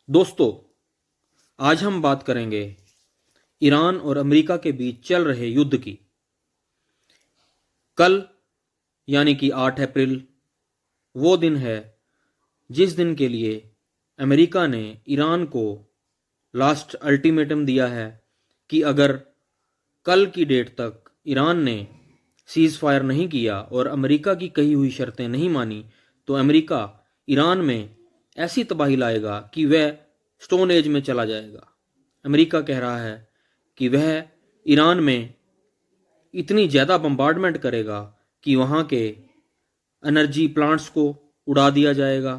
दोस्तों, आज हम बात करेंगे ईरान और अमेरिका के बीच चल रहे युद्ध की। कल यानी कि 8 अप्रैल वो दिन है जिस दिन के लिए अमेरिका ने ईरान को लास्ट अल्टीमेटम दिया है कि अगर कल की डेट तक ईरान ने सीज़ फायर नहीं किया और अमेरिका की कही हुई शर्तें नहीं मानी तो अमेरिका ईरान में ऐसी तबाही लाएगा कि वह स्टोन एज में चला जाएगा। अमेरिका कह रहा है कि वह ईरान में इतनी ज़्यादा बम्बार्डमेंट करेगा कि वहाँ के एनर्जी प्लांट्स को उड़ा दिया जाएगा,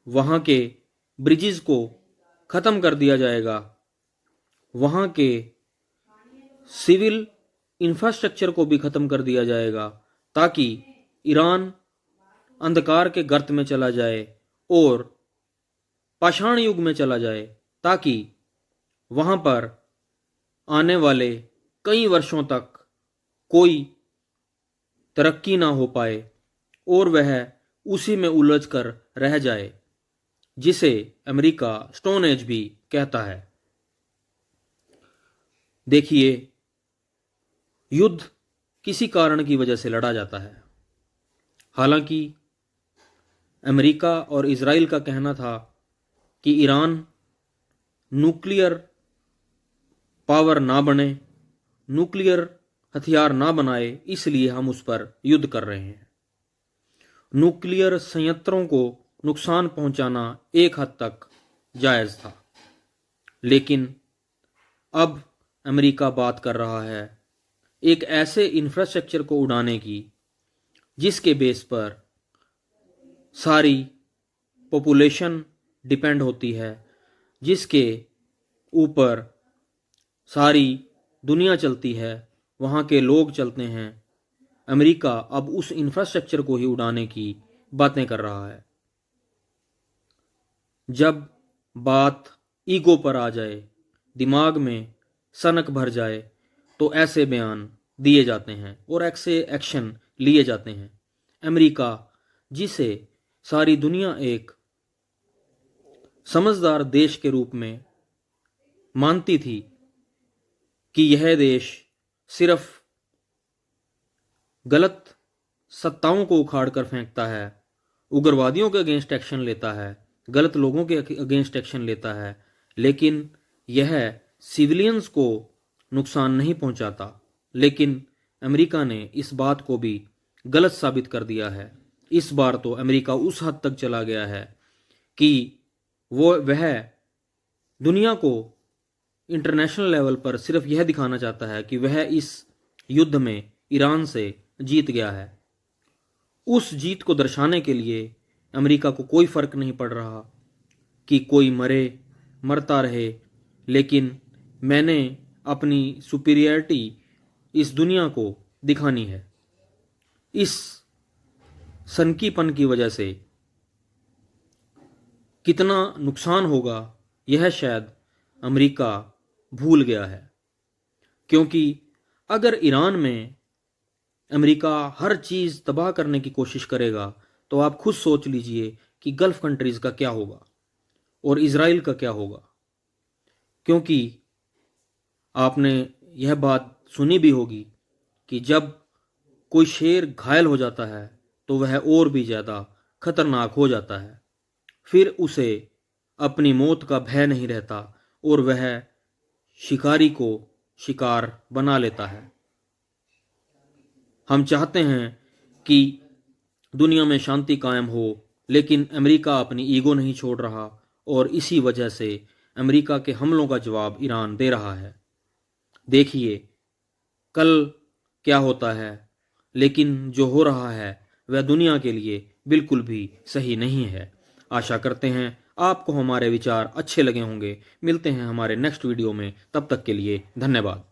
वहाँ के ब्रिजेस को ख़त्म कर दिया जाएगा, वहाँ के सिविल इंफ्रास्ट्रक्चर को भी ख़त्म कर दिया जाएगा, ताकि ईरान अंधकार के गर्त में चला जाए और पाषाण युग में चला जाए, ताकि वहाँ पर आने वाले कई वर्षों तक कोई तरक्की ना हो पाए और वह उसी में उलझ कर रह जाए, जिसे अमेरिका स्टोन एज भी कहता है। देखिए, युद्ध किसी कारण की वजह से लड़ा जाता है। हालांकि अमेरिका और इजराइल का कहना था कि ईरान न्यूक्लियर पावर ना बने, न्यूक्लियर हथियार ना बनाए, इसलिए हम उस पर युद्ध कर रहे हैं। न्यूक्लियर संयंत्रों को नुकसान पहुंचाना एक हद तक जायज़ था, लेकिन अब अमेरिका बात कर रहा है एक ऐसे इंफ्रास्ट्रक्चर को उड़ाने की जिसके बेस पर सारी पॉपुलेशन डिपेंड होती है, जिसके ऊपर सारी दुनिया चलती है, वहाँ के लोग चलते हैं। अमेरिका अब उस इंफ्रास्ट्रक्चर को ही उड़ाने की बातें कर रहा है। जब बात ईगो पर आ जाए, दिमाग में सनक भर जाए, तो ऐसे बयान दिए जाते हैं और ऐसे एक्शन लिए जाते हैं। अमेरिका, जिसे सारी दुनिया एक समझदार देश के रूप में मानती थी कि यह देश सिर्फ गलत सत्ताओं को उखाड़ कर फेंकता है, उग्रवादियों के अगेंस्ट एक्शन लेता है, गलत लोगों के अगेंस्ट एक्शन लेता है, लेकिन यह सिविलियंस को नुकसान नहीं पहुंचाता। लेकिन अमेरिका ने इस बात को भी गलत साबित कर दिया है। इस बार तो अमेरिका उस हद तक चला गया है कि वह दुनिया को इंटरनेशनल लेवल पर सिर्फ यह दिखाना चाहता है कि वह इस युद्ध में ईरान से जीत गया है। उस जीत को दर्शाने के लिए अमेरिका को कोई फर्क नहीं पड़ रहा कि कोई मरता रहे, लेकिन मैंने अपनी सुपीरियरिटी इस दुनिया को दिखानी है। इस सनकीपन की वजह से कितना नुकसान होगा यह शायद अमेरिका भूल गया है, क्योंकि अगर ईरान में अमेरिका हर चीज़ तबाह करने की कोशिश करेगा तो आप खुद सोच लीजिए कि गल्फ कंट्रीज़ का क्या होगा और इजराइल का क्या होगा। क्योंकि आपने यह बात सुनी भी होगी कि जब कोई शेर घायल हो जाता है तो वह और भी ज़्यादा खतरनाक हो जाता है, फिर उसे अपनी मौत का भय नहीं रहता और वह शिकारी को शिकार बना लेता है। हम चाहते हैं कि दुनिया में शांति कायम हो, लेकिन अमेरिका अपनी ईगो नहीं छोड़ रहा और इसी वजह से अमेरिका के हमलों का जवाब ईरान दे रहा है। देखिए कल क्या होता है, लेकिन जो हो रहा है वह दुनिया के लिए बिल्कुल भी सही नहीं है। आशा करते हैं आपको हमारे विचार अच्छे लगे होंगे। मिलते हैं हमारे नेक्स्ट वीडियो में, तब तक के लिए धन्यवाद।